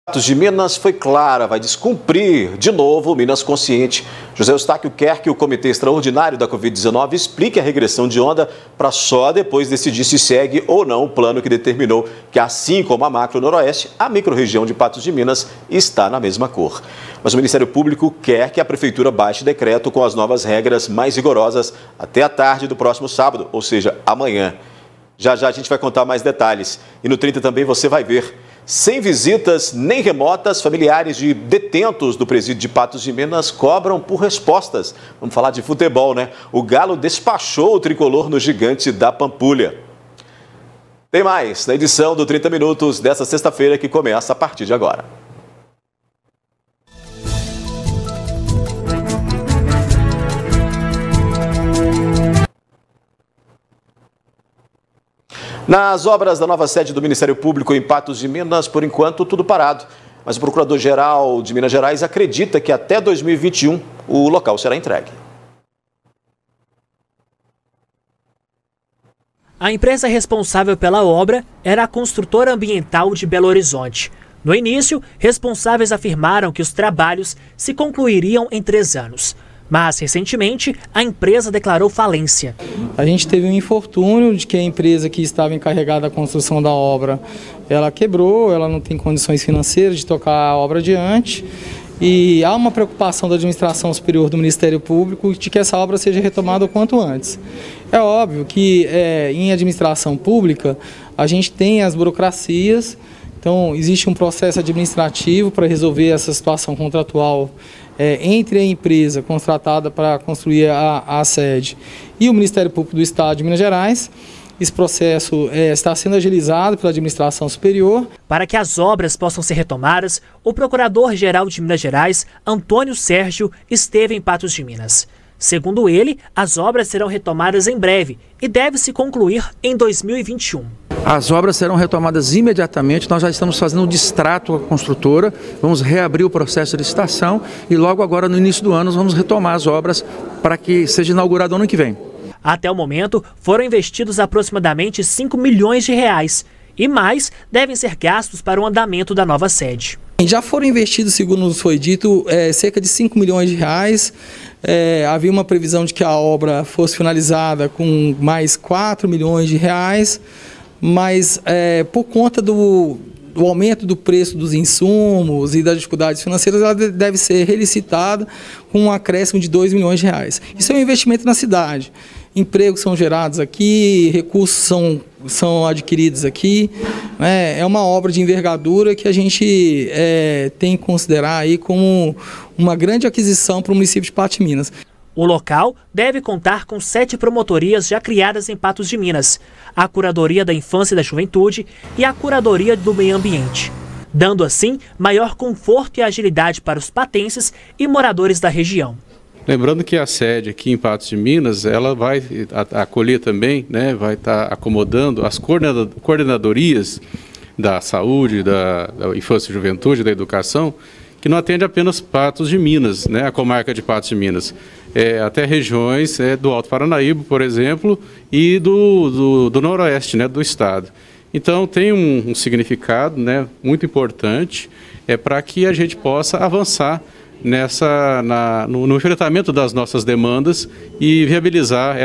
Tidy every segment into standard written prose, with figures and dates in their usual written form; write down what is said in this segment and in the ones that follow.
Patos de Minas foi clara, vai descumprir de novo o Minas Consciente. José Eustáquio quer que o Comitê Extraordinário da Covid-19 explique a regressão de onda para só depois decidir se segue ou não o plano que determinou que, assim como a macro noroeste, a microrregião de Patos de Minas está na mesma cor. Mas o Ministério Público quer que a Prefeitura baixe decreto com as novas regras mais rigorosas até a tarde do próximo sábado, ou seja, amanhã. Já já a gente vai contar mais detalhes. E no 30 também você vai ver. Sem visitas nem remotas, familiares de detentos do presídio de Patos de Minas cobram por respostas. Vamos falar de futebol, né? O Galo despachou o tricolor no Gigante da Pampulha. Tem mais na edição do 30 Minutos dessa sexta-feira que começa a partir de agora. Nas obras da nova sede do Ministério Público em Patos de Minas, por enquanto, tudo parado. Mas o Procurador-Geral de Minas Gerais acredita que até 2021 o local será entregue. A empresa responsável pela obra era a Construtora Ambiental de Belo Horizonte. No início, responsáveis afirmaram que os trabalhos se concluiriam em 3 anos. Mas, recentemente, a empresa declarou falência. A gente teve um infortúnio de que a empresa que estava encarregada da construção da obra, ela quebrou, ela não tem condições financeiras de tocar a obra adiante. E há uma preocupação da administração superior do Ministério Público de que essa obra seja retomada o quanto antes. É óbvio que em administração pública a gente tem as burocracias, então existe um processo administrativo para resolver essa situação contratual entre a empresa contratada para construir a sede e o Ministério Público do Estado de Minas Gerais. Esse processo está sendo agilizado pela administração superior. Para que as obras possam ser retomadas, o Procurador-Geral de Minas Gerais, Antônio Sérgio, esteve em Patos de Minas. Segundo ele, as obras serão retomadas em breve e deve se concluir em 2021. As obras serão retomadas imediatamente, nós já estamos fazendo um distrato com a construtora, vamos reabrir o processo de licitação e logo agora no início do ano vamos retomar as obras para que seja inaugurado ano que vem. Até o momento foram investidos aproximadamente 5 milhões de reais e mais devem ser gastos para o andamento da nova sede. Já foram investidos, segundo nos foi dito, cerca de 5 milhões de reais. Havia uma previsão de que a obra fosse finalizada com mais 4 milhões de reais. Mas por conta do aumento do preço dos insumos e das dificuldades financeiras, ela deve ser relicitada com um acréscimo de 2 milhões de reais. Isso é um investimento na cidade. Empregos são gerados aqui, recursos são adquiridos aqui. É uma obra de envergadura que a gente tem que considerar aí como uma grande aquisição para o município de Patos de Minas. O local deve contar com 7 promotorias já criadas em Patos de Minas, a Curadoria da Infância e da Juventude e a Curadoria do Meio Ambiente, dando assim maior conforto e agilidade para os patenses e moradores da região. Lembrando que a sede aqui em Patos de Minas, ela vai acolher também, né, vai estar acomodando as coordenadorias da saúde, da infância e juventude, da educação, que não atende apenas Patos de Minas, né, a comarca de Patos de Minas, até regiões do Alto Paranaíba, por exemplo, e do noroeste, né, do estado. Então tem um significado, né, muito importante para que a gente possa avançar no enfrentamento das nossas demandas e viabilizar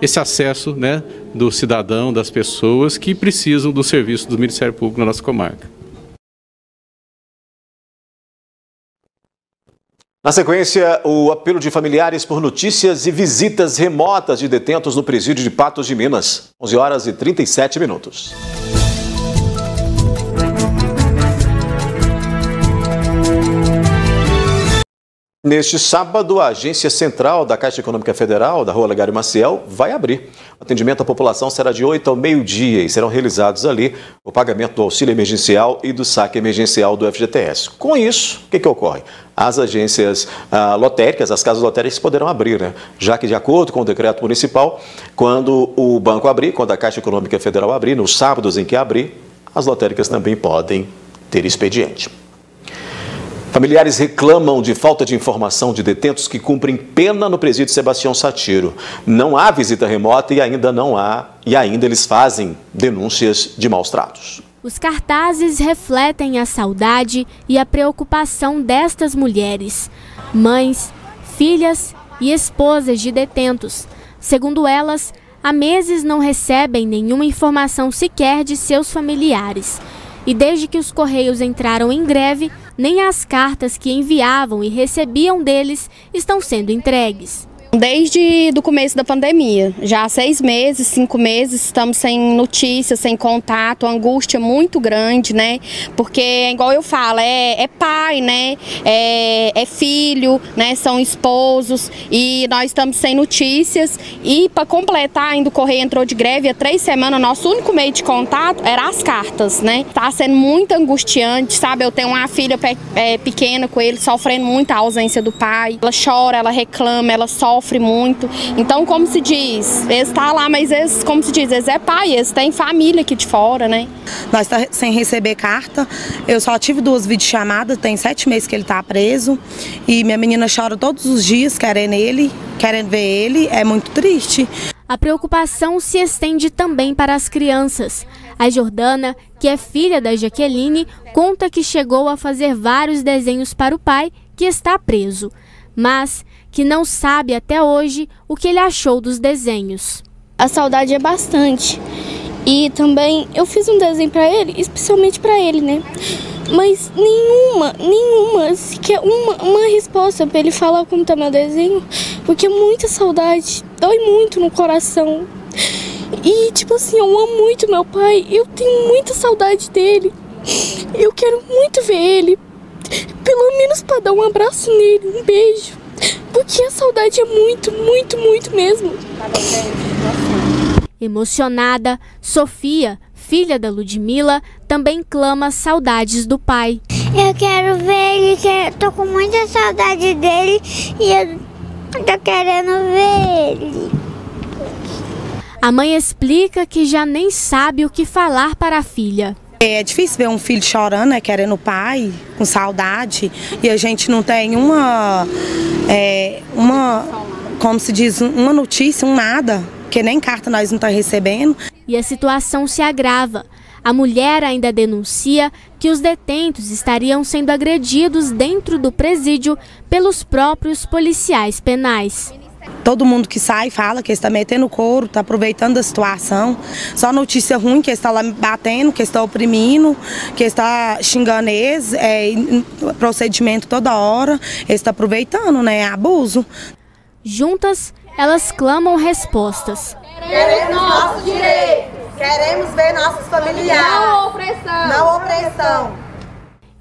esse acesso, né, do cidadão, das pessoas que precisam do serviço do Ministério Público na nossa comarca. Na sequência, o apelo de familiares por notícias e visitas remotas de detentos no presídio de Patos de Minas. 11 horas e 37 minutos. Neste sábado, a Agência Central da Caixa Econômica Federal, da Rua Olegário Maciel, vai abrir. O atendimento à população será de 8 ao meio-dia e serão realizados ali o pagamento do auxílio emergencial e do saque emergencial do FGTS. Com isso, o que ocorre? As agências lotéricas, as casas lotéricas poderão abrir, né? Já que, de acordo com o decreto municipal, quando o banco abrir, quando a Caixa Econômica Federal abrir, nos sábados em que abrir, as lotéricas também podem ter expediente. Familiares reclamam de falta de informação de detentos que cumprem pena no presídio Sebastião Satiro. Não há visita remota e ainda eles fazem denúncias de maus tratos. Os cartazes refletem a saudade e a preocupação destas mulheres, mães, filhas e esposas de detentos. Segundo elas, há meses não recebem nenhuma informação sequer de seus familiares. E desde que os Correios entraram em greve, nem as cartas que enviavam e recebiam deles estão sendo entregues. Desde o começo da pandemia, já há 6 meses, 5 meses, estamos sem notícias, sem contato, angústia muito grande, né? Porque, igual eu falo, é pai, né? É filho, né? São esposos e nós estamos sem notícias. E para completar, ainda o Correio entrou de greve há 3 semanas, nosso único meio de contato era as cartas, né? Tá sendo muito angustiante, sabe? Eu tenho uma filha pequena com ele, sofrendo muito a ausência do pai. Ela chora, ela reclama, ela sofre muito. Então, como se diz, eles estão lá, mas eles, como se diz, eles é pai, eles têm família aqui de fora, né? Nós estamos sem receber carta. Eu só tive 2 videochamadas, tem 7 meses que ele está preso. E minha menina chora todos os dias querendo ver ele. É muito triste. A preocupação se estende também para as crianças. A Jordana, que é filha da Jaqueline, conta que chegou a fazer vários desenhos para o pai, que está preso, mas que não sabe até hoje o que ele achou dos desenhos. A saudade é bastante. E também eu fiz um desenho para ele, especialmente para ele, né? Mas nenhuma, sequer uma resposta para ele falar como tá meu desenho, porque é muita saudade, dói muito no coração. E tipo assim, eu amo muito meu pai, eu tenho muita saudade dele. Eu quero muito ver ele, pelo menos para dar um abraço nele, um beijo. Porque a saudade é muito mesmo. Emocionada, Sofia, filha da Ludmila, também clama saudades do pai. Eu quero ver ele, tô com muita saudade dele e eu tô querendo ver ele. A mãe explica que já nem sabe o que falar para a filha. É difícil ver um filho chorando, né, querendo o pai, com saudade, e a gente não tem como se diz, uma notícia, nada, que nem carta nós não estamos recebendo. E a situação se agrava. A mulher ainda denuncia que os detentos estariam sendo agredidos dentro do presídio pelos próprios policiais penais. Todo mundo que sai fala que está metendo couro, está aproveitando da situação. Só notícia ruim, que está lá batendo, que está oprimindo, que está xingando eles, procedimento toda hora, eles estão aproveitando, né? É abuso. Juntas, elas clamam respostas. Queremos nosso direito, queremos ver nossos familiares. Não opressão.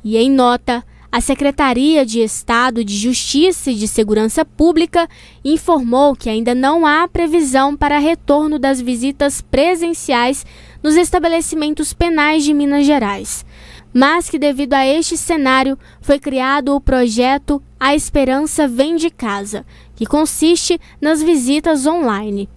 E em nota, a Secretaria de Estado de Justiça e de Segurança Pública informou que ainda não há previsão para retorno das visitas presenciais nos estabelecimentos penais de Minas Gerais, mas que devido a este cenário foi criado o projeto A Esperança Vem de Casa, que consiste nas visitas online.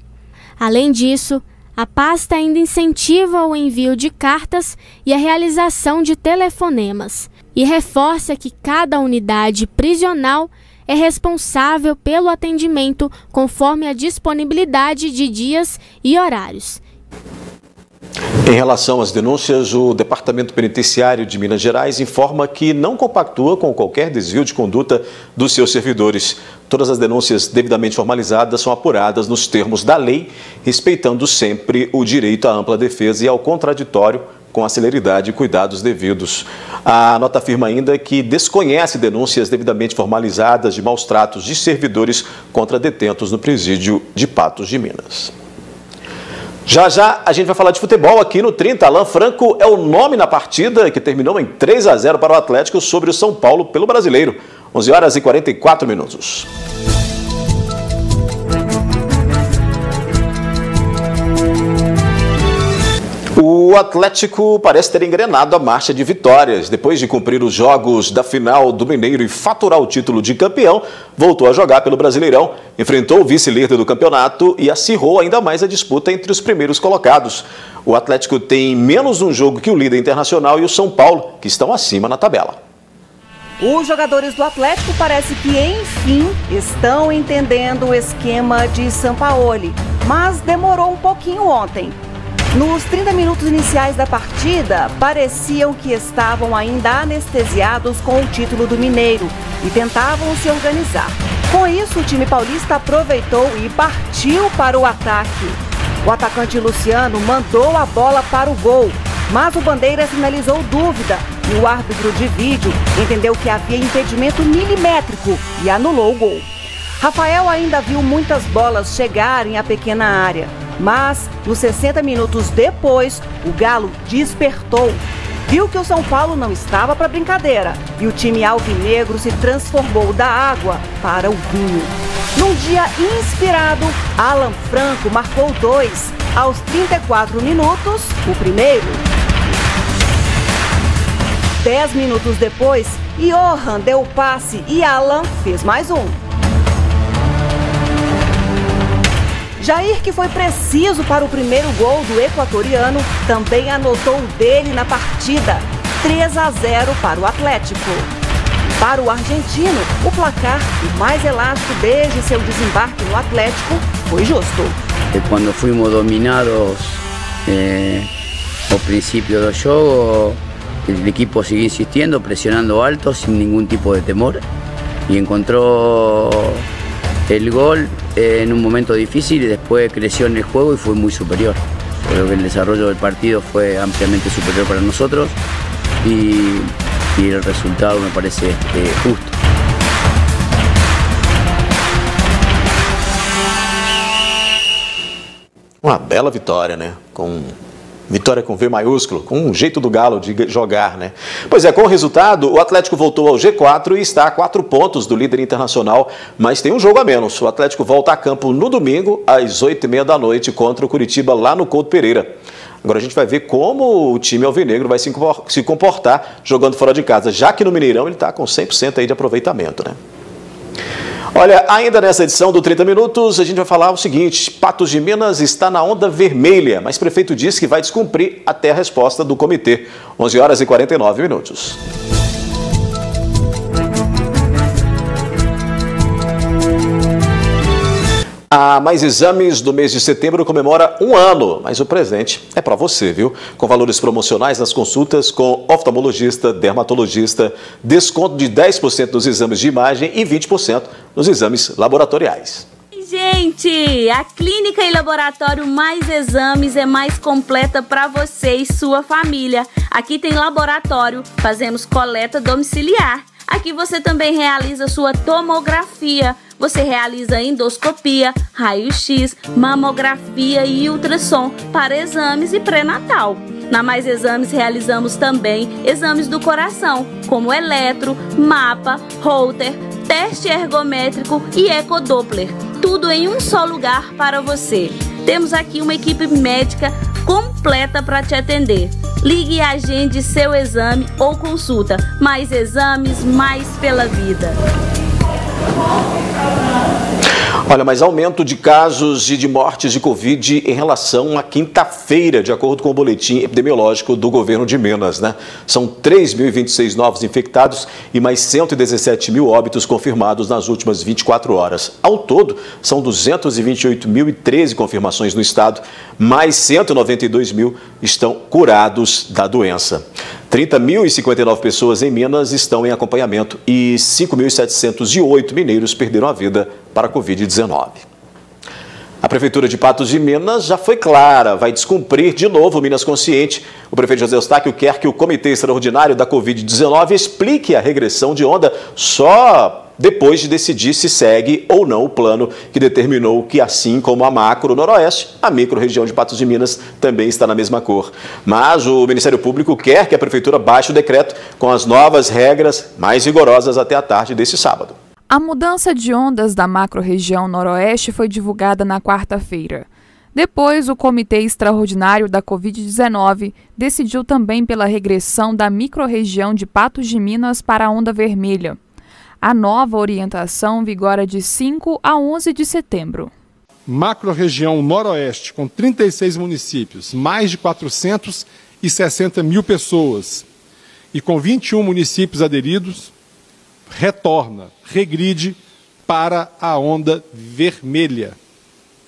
Além disso, a pasta ainda incentiva o envio de cartas e a realização de telefonemas, e reforça que cada unidade prisional é responsável pelo atendimento conforme a disponibilidade de dias e horários. Em relação às denúncias, o Departamento Penitenciário de Minas Gerais informa que não compactua com qualquer desvio de conduta dos seus servidores. Todas as denúncias devidamente formalizadas são apuradas nos termos da lei, respeitando sempre o direito à ampla defesa e ao contraditório, com a celeridade e cuidados devidos. A nota afirma ainda que desconhece denúncias devidamente formalizadas de maus tratos de servidores contra detentos no presídio de Patos de Minas. Já a gente vai falar de futebol aqui no 30. Alan Franco é o nome na partida que terminou em 3-0 para o Atlético sobre o São Paulo pelo Brasileiro. 11h44. O Atlético parece ter engrenado a marcha de vitórias. Depois de cumprir os jogos da final do Mineiro e faturar o título de campeão, voltou a jogar pelo Brasileirão, enfrentou o vice-líder do campeonato e acirrou ainda mais a disputa entre os primeiros colocados. O Atlético tem menos um jogo que o líder internacional e o São Paulo, que estão acima na tabela. Os jogadores do Atlético parece que, enfim, estão entendendo o esquema de Sampaoli, mas demorou um pouquinho ontem. Nos 30 minutos iniciais da partida, pareciam que estavam ainda anestesiados com o título do Mineiro e tentavam se organizar. Com isso, o time paulista aproveitou e partiu para o ataque. O atacante Luciano mandou a bola para o gol, mas o Bandeira sinalizou dúvida e o árbitro de vídeo entendeu que havia impedimento milimétrico e anulou o gol. Rafael ainda viu muitas bolas chegarem à pequena área, mas nos 60 minutos depois, o Galo despertou. Viu que o São Paulo não estava para brincadeira e o time alvinegro se transformou da água para o vinho. Num dia inspirado, Alan Franco marcou 2 aos 34 minutos, o primeiro. 10 minutos depois, Johan deu o passe e Alan fez mais um. Jair, que foi preciso para o primeiro gol do equatoriano, também anotou o dele na partida, 3-0 para o Atlético. Para o argentino, o placar, o mais elástico desde seu desembarque no Atlético, foi justo. Quando fomos dominados ao princípio do jogo, o equipo seguiu insistindo, pressionando alto, sem nenhum tipo de temor, e encontrou el gol en un momento difícil y después creció en el juego y fue muy superior. Creo que el desarrollo del partido fue ampliamente superior para nosotros y el resultado me parece justo. Uma bela vitória, né? Vitória com V maiúsculo, com um jeito do Galo de jogar, né? Pois é, com o resultado, o Atlético voltou ao G4 e está a 4 pontos do líder internacional, mas tem um jogo a menos. O Atlético volta a campo no domingo, às 8h30 da noite, contra o Curitiba, lá no Couto Pereira. Agora a gente vai ver como o time alvinegro vai se comportar jogando fora de casa, já que no Mineirão ele está com 100% aí de aproveitamento, né? Olha, ainda nessa edição do 30 Minutos, a gente vai falar o seguinte: Patos de Minas está na onda vermelha, mas o prefeito diz que vai descumprir até a resposta do comitê. 11h49. A Mais Exames do mês de setembro comemora 1 ano, mas o presente é para você, viu? Com valores promocionais nas consultas com oftalmologista, dermatologista, desconto de 10% nos exames de imagem e 20% nos exames laboratoriais. Gente, a clínica e laboratório Mais Exames é mais completa para você e sua família. Aqui tem laboratório, fazemos coleta domiciliar. Aqui você também realiza sua tomografia. Você realiza endoscopia, raio-x, mamografia e ultrassom para exames e pré-natal. Na Mais Exames realizamos também exames do coração, como eletro, mapa, Holter, teste ergométrico e ecodoppler. Tudo em um só lugar para você. Temos aqui uma equipe médica completa para te atender. Ligue e agende seu exame ou consulta. Mais Exames, mais pela vida. Olha, mas aumento de casos e de mortes de Covid em relação à quinta-feira, de acordo com o boletim epidemiológico do governo de Minas, né? São 3.026 novos infectados e mais 117 mil óbitos confirmados nas últimas 24 horas. Ao todo, são 228.013 confirmações no estado, mais 192 mil estão curados da doença. 30.059 pessoas em Minas estão em acompanhamento e 5.708 mineiros perderam a vida para a Covid-19. A Prefeitura de Patos de Minas já foi clara, vai descumprir de novo o Minas Consciente. O prefeito José Eustáquio quer que o Comitê Extraordinário da Covid-19 explique a regressão de onda só depois de decidir se segue ou não o plano que determinou que, assim como a macro noroeste, a micro-região de Patos de Minas também está na mesma cor. Mas o Ministério Público quer que a Prefeitura baixe o decreto com as novas regras mais rigorosas até a tarde desse sábado. A mudança de ondas da macro-região noroeste foi divulgada na quarta-feira. Depois, o Comitê Extraordinário da Covid-19 decidiu também pela regressão da micro-região de Patos de Minas para a onda vermelha. A nova orientação vigora de 5 a 11 de setembro. Macro-região noroeste, com 36 municípios, mais de 460 mil pessoas, e com 21 municípios aderidos, regride para a onda vermelha.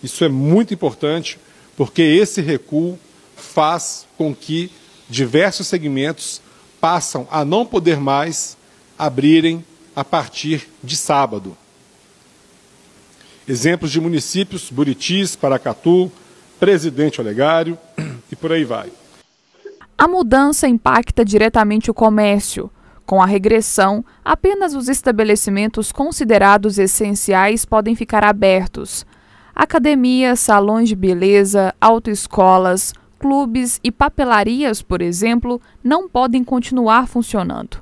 Isso é muito importante, porque esse recuo faz com que diversos segmentos passam a não poder mais abrirem a partir de sábado. Exemplos de municípios: Buritis, Paracatu, Presidente Olegário e por aí vai. A mudança impacta diretamente o comércio. Com a regressão, apenas os estabelecimentos considerados essenciais podem ficar abertos. Academias, salões de beleza, autoescolas, clubes e papelarias, por exemplo, não podem continuar funcionando.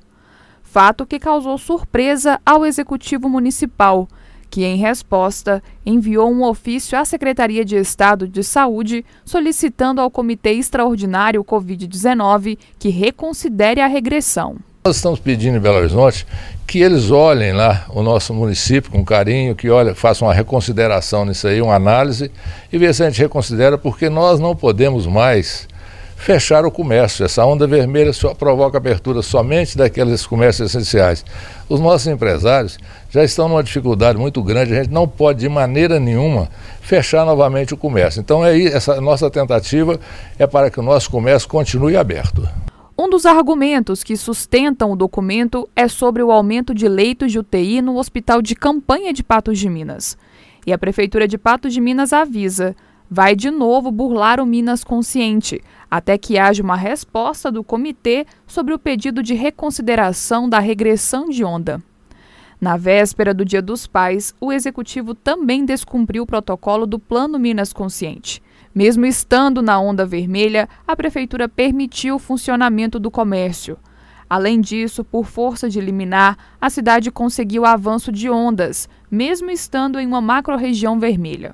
Fato que causou surpresa ao Executivo Municipal, que, em resposta, enviou um ofício à Secretaria de Estado de Saúde solicitando ao Comitê Extraordinário Covid-19 que reconsidere a regressão. Nós estamos pedindo em Belo Horizonte que eles olhem lá o nosso município com carinho, que façam uma reconsideração nisso aí, uma análise, e ver se a gente reconsidera, porque nós não podemos mais fechar o comércio. Essa onda vermelha só provoca abertura somente daqueles comércios essenciais. Os nossos empresários já estão numa dificuldade muito grande, a gente não pode de maneira nenhuma fechar novamente o comércio. Então essa nossa tentativa é para que o nosso comércio continue aberto. Um dos argumentos que sustentam o documento é sobre o aumento de leitos de UTI no Hospital de Campanha de Patos de Minas. E a Prefeitura de Patos de Minas avisa: vai de novo burlar o Minas Consciente, até que haja uma resposta do comitê sobre o pedido de reconsideração da regressão de onda. Na véspera do Dia dos Pais, o Executivo também descumpriu o protocolo do Plano Minas Consciente. Mesmo estando na onda vermelha, a Prefeitura permitiu o funcionamento do comércio. Além disso, por força de liminar, a cidade conseguiu avanço de ondas, mesmo estando em uma macro-região vermelha.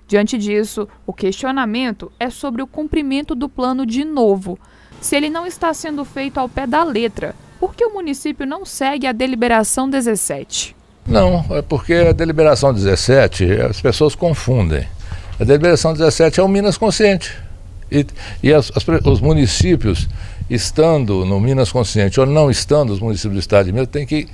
Diante disso, o questionamento é sobre o cumprimento do plano de novo. Se ele não está sendo feito ao pé da letra, por que o município não segue a deliberação 17? Não, é porque a deliberação 17, as pessoas confundem. A deliberação 17 é o Minas Consciente. E os municípios, estando no Minas Consciente ou não estando, os municípios do estado de Minas, têm que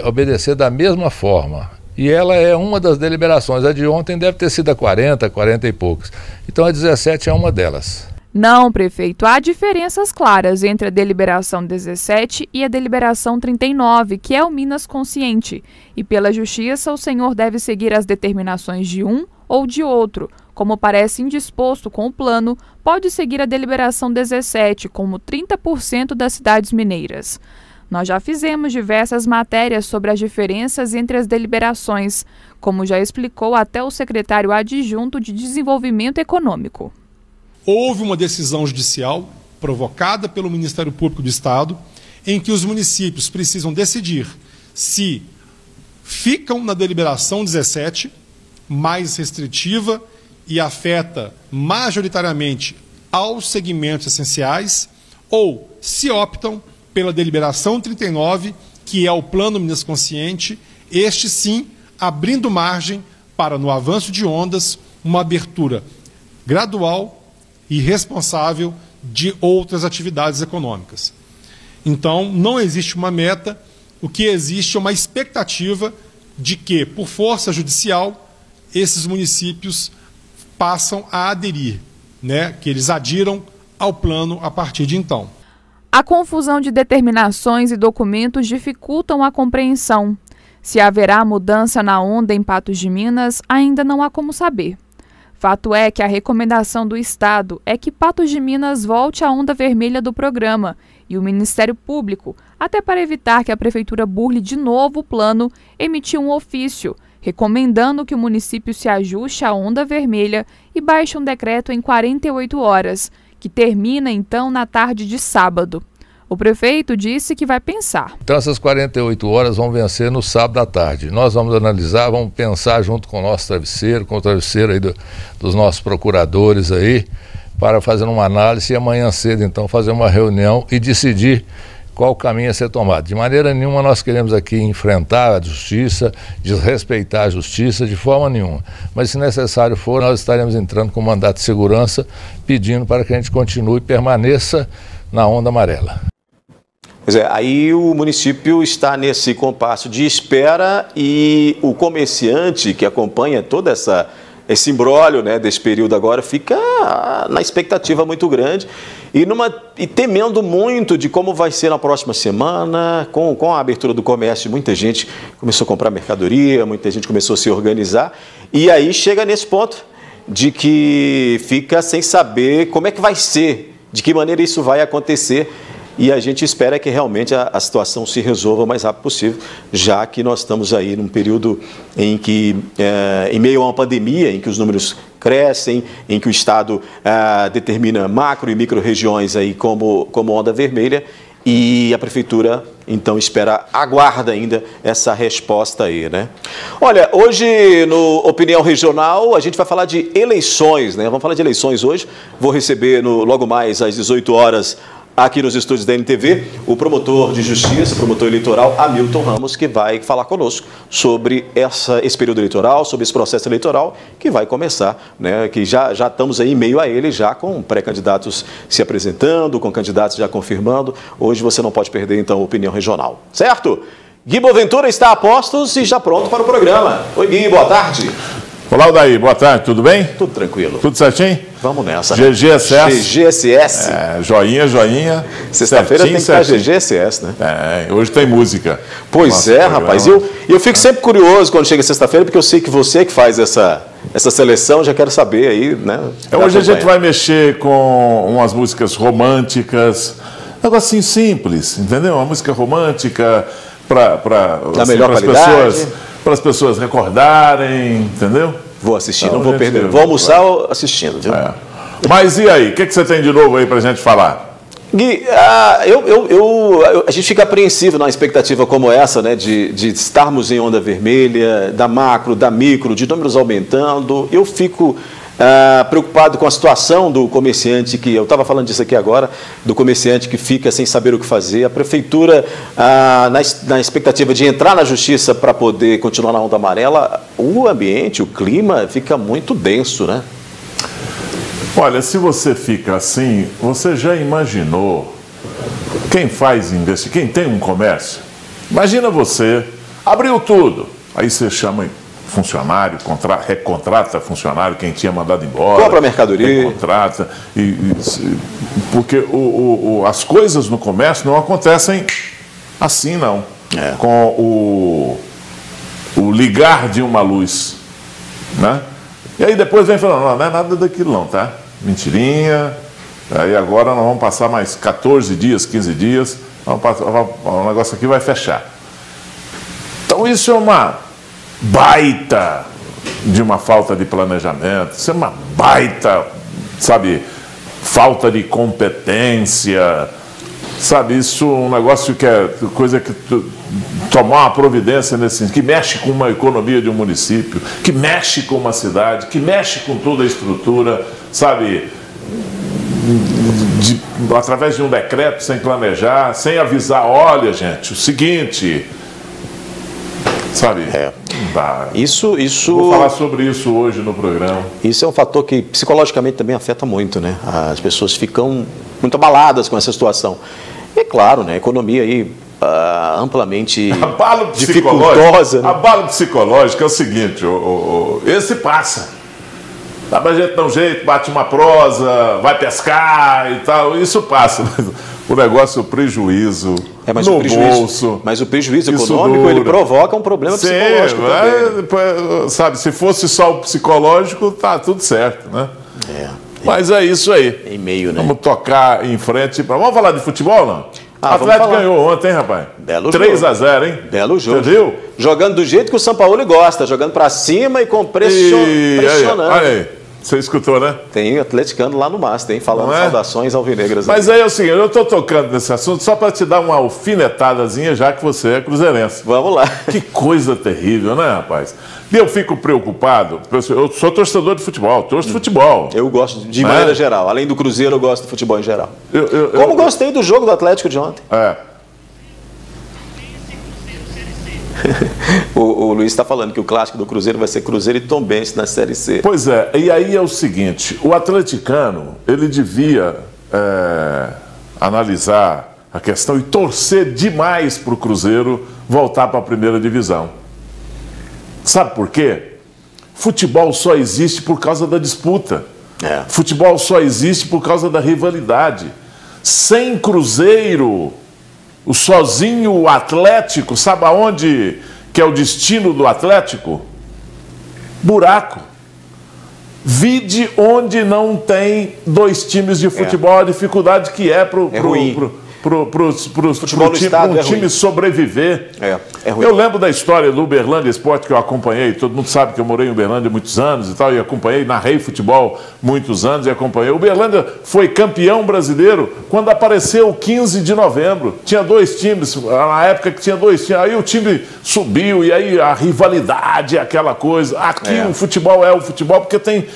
obedecer da mesma forma. E ela é uma das deliberações. A de ontem deve ter sido a 40 e poucos. Então a 17 é uma delas. Não, prefeito, há diferenças claras entre a deliberação 17 e a deliberação 39, que é o Minas Consciente. E pela Justiça, o senhor deve seguir as determinações de um ou de outro. Como parece indisposto com o plano, pode seguir a deliberação 17, como 30% das cidades mineiras. Nós já fizemos diversas matérias sobre as diferenças entre as deliberações, como já explicou até o secretário adjunto de Desenvolvimento Econômico. Houve uma decisão judicial provocada pelo Ministério Público do Estado, em que os municípios precisam decidir se ficam na deliberação 17, mais restritiva e afeta majoritariamente aos segmentos essenciais, ou se optam pela deliberação 39, que é o Plano Minas Consciente, este sim abrindo margem para, no avanço de ondas, uma abertura gradual e responsável de outras atividades econômicas. Então, não existe uma meta, o que existe é uma expectativa de que, por força judicial, esses municípios passam a aderir, que eles adiram ao plano a partir de então. A confusão de determinações e documentos dificultam a compreensão. Se haverá mudança na onda em Patos de Minas, ainda não há como saber. Fato é que a recomendação do Estado é que Patos de Minas volte à onda vermelha do programa e o Ministério Público, até para evitar que a Prefeitura burle de novo o plano, emitiu um ofício recomendando que o município se ajuste à onda vermelha e baixe um decreto em 48 horas, que termina então na tarde de sábado. O prefeito disse que vai pensar. Então essas 48 horas vão vencer no sábado à tarde. Nós vamos analisar, vamos pensar junto com o nosso travesseiro, com o travesseiro aí dos nossos procuradores aí, para fazer uma análise e amanhã cedo então fazer uma reunião e decidir qual o caminho a ser tomado. De maneira nenhuma nós queremos aqui enfrentar a justiça, desrespeitar a justiça, de forma nenhuma. Mas se necessário for, nós estaremos entrando com mandato de segurança, pedindo para que a gente continue e permaneça na onda amarela. Pois é, aí o município está nesse compasso de espera e o comerciante que acompanha toda essa esse imbróglio, né, desse período agora fica na expectativa muito grande e temendo muito de como vai ser na próxima semana, com a abertura do comércio. Muita gente começou a comprar mercadoria, muita gente começou a se organizar e aí chega nesse ponto de que fica sem saber como é que vai ser, de que maneira isso vai acontecer. E a gente espera que realmente a situação se resolva o mais rápido possível, já que nós estamos aí num período em que, em meio a uma pandemia, em que os números crescem, em que o Estado determina macro e micro regiões aí como onda vermelha, e a Prefeitura, então, aguarda ainda essa resposta aí, né? Olha, hoje no Opinião Regional a gente vai falar de eleições, né? Vamos falar de eleições hoje. Vou receber logo mais às 18 horas aqui nos estúdios da NTV, o promotor de justiça, promotor eleitoral, Hamilton Ramos, que vai falar conosco sobre esse período eleitoral, sobre esse processo eleitoral que vai começar, né? Que já estamos aí em meio a ele, já com pré-candidatos se apresentando, com candidatos já confirmando. Hoje você não pode perder, então, a Opinião Regional, certo? Gui Boaventura está a postos e já pronto para o programa. Oi, Gui, boa tarde. Olá, Odair, boa tarde, tudo bem? Tudo tranquilo. Tudo certinho? Vamos nessa. GGSS. GGSS. Joinha. Sexta-feira tem que estar GGSS, né? Hoje tem música. Pois rapaz. Eu fico sempre curioso quando chega sexta-feira, porque eu sei que você que faz essa seleção, já quero saber aí, né? Hoje a gente vai mexer com umas músicas românticas, um negocinho simples, entendeu? Uma música romântica para as pessoas recordarem, entendeu? Vou assistir, não vou perder. Vou almoçar assistindo, viu? Mas e aí, o que você tem de novo aí para a gente falar? Gui, a gente fica apreensivo na expectativa como essa, né, de estarmos em onda vermelha, da macro, da micro, de números aumentando. Eu fico preocupado com a situação do comerciante, que eu estava falando disso aqui agora, do comerciante que fica sem saber o que fazer. A Prefeitura, na expectativa de entrar na Justiça para poder continuar na onda amarela, o ambiente, o clima fica muito denso, né? Olha, se você fica assim, você já imaginou quem faz investimento, quem tem um comércio? Imagina você, abriu tudo, aí você chama funcionário, recontrata funcionário, quem tinha mandado embora. Compra mercadoria. Recontrata. Porque as coisas no comércio não acontecem assim, não. Com o ligar de uma luz, né? E aí depois vem falando, não é nada daquilo não, tá? Mentirinha. Aí agora nós vamos passar mais 14 dias, 15 dias, o negócio aqui vai fechar. Então isso é uma baita de uma falta de planejamento, isso é uma baita, sabe, falta de competência, sabe, isso é um negócio que é coisa que tomar uma providência nesse sentido, que mexe com uma economia de um município, que mexe com uma cidade, que mexe com toda a estrutura, sabe, através de um decreto, sem planejar, sem avisar, olha gente, o seguinte, sabe, Isso... Vou falar sobre isso hoje no programa. Isso é um fator que psicologicamente também afeta muito, né? As pessoas ficam muito abaladas com essa situação. E é claro, né? A economia aí amplamente dificultosa. Né? Abalo psicológico é o seguinte, esse passa. Dá pra gente dar um jeito, bate uma prosa, vai pescar e tal, isso passa. O negócio, o prejuízo no bolso. Mas o prejuízo econômico, ele provoca um problema psicológico também. Sabe, se fosse só o psicológico, tá tudo certo, né? Mas é isso aí. Em meio, né? Vamos tocar em frente. Vamos falar de futebol, não? O Atlético ganhou ontem, hein, rapaz? Belo 3-0, hein? Belo jogo. Você viu? Jogando do jeito que o Sampaoli gosta, jogando pra cima e pressionando. Olha aí. Você escutou, né? Tem atleticano lá no Master, hein? Falando saudações alvinegras. Mas aí é o seguinte, eu estou tocando nesse assunto só para te dar uma alfinetadazinha, já que você é cruzeirense. Vamos lá. Que coisa terrível, né, rapaz? E eu fico preocupado, eu sou torcedor de futebol, torço de futebol. Eu gosto de maneira geral, além do Cruzeiro, eu gosto de futebol em geral. Como gostei do jogo do Atlético de ontem. O Luiz está falando que o clássico do Cruzeiro vai ser Cruzeiro e Tombense na Série C. Pois é, e aí é o seguinte, o atleticano, ele devia analisar a questão e torcer demais para o Cruzeiro voltar para a primeira divisão. Sabe por quê? Futebol só existe por causa da disputa. Futebol só existe por causa da rivalidade. Sem Cruzeiro, o sozinho, o Atlético, sabe aonde que é o destino do Atlético? Buraco. Vide onde não tem dois times de futebol, a dificuldade que é para um time sobreviver. É ruim. Eu lembro da história do Uberlândia Esporte, que eu acompanhei, todo mundo sabe que eu morei em Uberlândia há muitos anos e tal, e acompanhei, narrei futebol muitos anos e acompanhei. O Uberlândia foi campeão brasileiro quando apareceu o 15 de novembro. Tinha dois times, na época que tinha dois times, aí o time subiu e aí a rivalidade, aquela coisa. Aqui o futebol é o futebol porque tem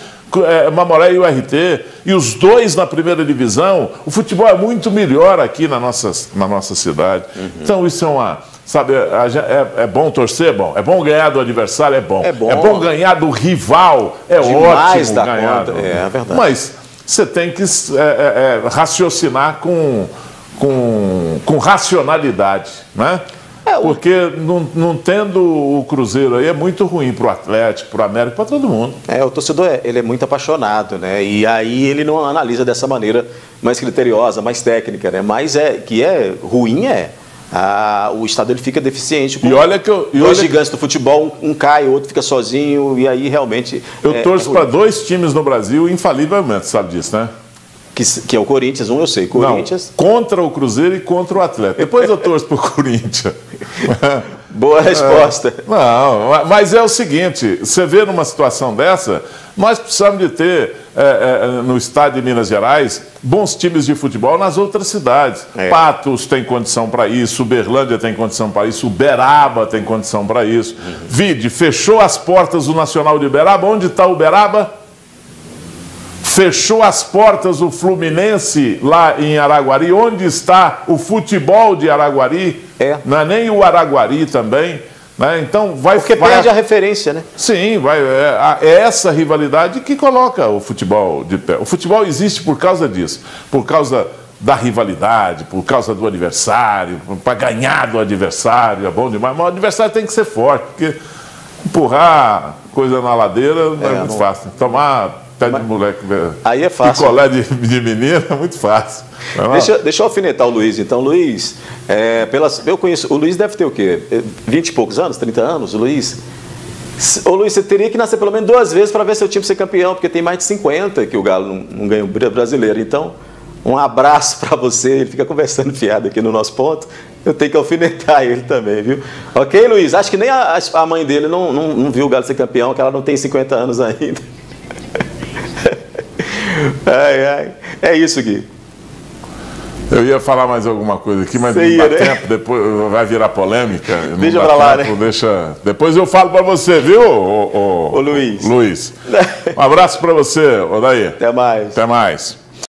Mamoré e o RT, e os dois na primeira divisão. O futebol é muito melhor aqui na nossa cidade. Então isso é uma... Sabe, é bom torcer, é bom ganhar do adversário, é bom ganhar do rival, ótimo ganhar. É verdade. Mas você tem que raciocinar com racionalidade, né? Porque não tendo o Cruzeiro aí é muito ruim para o Atlético, para o América, para todo mundo. O torcedor ele é muito apaixonado, né? E aí ele não analisa dessa maneira mais criteriosa, mais técnica, né? Mas ruim o Estado ele fica deficiente. E olha que dois gigantes do futebol, um cai, o outro fica sozinho, e aí realmente... Eu torço para dois times no Brasil infalivelmente, sabe disso, né? Que é o Corinthians, eu sei. Corinthians. Não, contra o Cruzeiro e contra o Atlético. Depois eu torço para o Corinthians. Boa resposta. Não, mas é o seguinte, você vê numa situação dessa, nós precisamos de ter no estado de Minas Gerais bons times de futebol nas outras cidades. Patos tem condição para isso, Uberlândia tem condição para isso, Uberaba tem condição para isso. Vide, fechou as portas do Nacional de Uberaba. Onde está Uberaba? Fechou as portas o Fluminense lá em Araguari. Onde está o futebol de Araguari? Não é nem o Araguari também, né? Então porque perde a referência, né? Sim, é essa rivalidade que coloca o futebol de pé. O futebol existe por causa disso, por causa da rivalidade, por causa do adversário, para ganhar do adversário, é bom demais. Mas o adversário tem que ser forte, porque empurrar coisa na ladeira não é muito fácil. Tomar pé de moleque, aí é fácil. Picolé de menina é muito fácil. Deixa eu alfinetar o Luiz. Então, Luiz, eu conheço, o Luiz deve ter o quê? 20 e poucos anos, 30 anos, o Luiz? Ô Luiz, você teria que nascer pelo menos 2 vezes para ver seu time ser campeão, porque tem mais de 50 que o Galo não ganha o brasileiro. Então, um abraço para você. Ele fica conversando fiado aqui no nosso ponto. Eu tenho que alfinetar ele também, viu? Ok, Luiz? Acho que nem a mãe dele não viu o Galo ser campeão, que ela não tem 50 anos ainda. É isso, Gui. Eu ia falar mais alguma coisa aqui, mas não dá tempo, depois vai virar polêmica. Deixa pra lá, né? Depois eu falo pra você, viu, ô Luiz? Um abraço pra você, Odair. Até mais. Até mais.